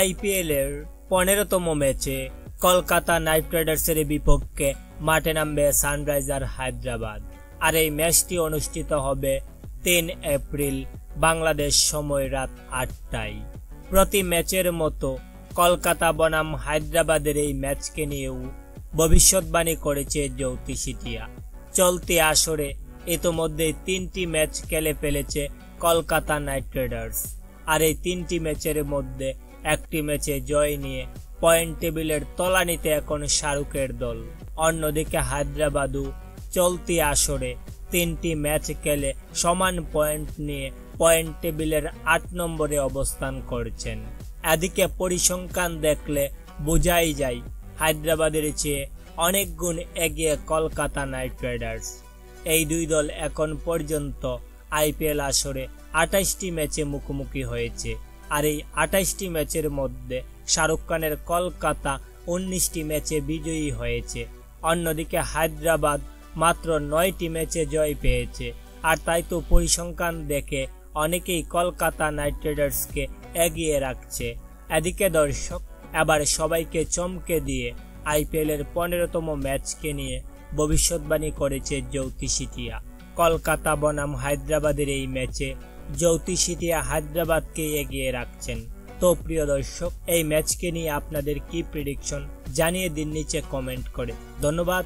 IPL এর 15তম ম্যাচে Kolkata night রাইডার্সের বিপক্ষে মাঠে নামবে সানরাইজার হায়দ্রাবাদ। আর এই ম্যাচটি অনুষ্ঠিত হবে 3 এপ্রিল বাংলাদেশ সময় রাত 8টায়। প্রতি ম্যাচের মতো কলকাতা বনাম হায়দ্রাবাদের এই ম্যাচকে নিয়েও ভবিষ্যৎবাণী করেছে জ্যোতি সিটিয়া। চলতি আসরে ইতোমধ্যে 3টি ম্যাচ খেলে ফেলেছে কলকাতা নাইট রাইডার্স। আর এই 3টি ম্যাচের মধ্যে একটি ম্যাচে জয় নিয়ে পয়েন্ট টেবিলের তলানিতে এখন শাহরুখের দল। অন্যদিকে হায়দ্রাবাদও চলতি আসরে 3টি ম্যাচ খেলে সমান পয়েন্ট নিয়ে পয়েন্ট টেবিলের 8 নম্বরে অবস্থান করছেন। এদিকে পরিসংখ্যান দেখলে বোঝাই যায় হায়দ্রাবাদের চেয়ে অনেক গুণ এগিয়ে কলকাতা নাইট রাইডার্স। এই দুই দল এখন পর্যন্ত আইপিএল আসরে 28টি ম্যাচে মুখোমুখি হয়েছে। আর এই 28টি ম্যাচের মধ্যে শাহরুখ খানের কলকাতা 19টি ম্যাচে বিজয়ী হয়েছে। অন্যদিকে হায়দ্রাবাদ মাত্র 9টি ম্যাচে জয় পেয়েছে। আর তাই তো পরিসংখ্যান দেখে অনেকেই কলকাতা নাইট রাইডার্সকে এগিয়ে রাখছে। এদিকে দর্শক, এবার সবাইকে চমকে দিয়ে আইপিএল এর 15তম ম্যাচকে নিয়ে ভবিষ্যৎবাণী করেছে জ্যোতি সিটিয়া। কলকাতা বনাম হায়দ্রাবাদের এই ম্যাচে জ্যোতি সিটিয়া হায়দ্রাবাদকে এগিয়ে রাখছেন। তো প্রিয় দর্শক, এই ম্যাচকে নিয়ে আপনাদের কি প্রেডিকশন জানিয়ে দিন নিচে কমেন্ট করে। ধন্যবাদ।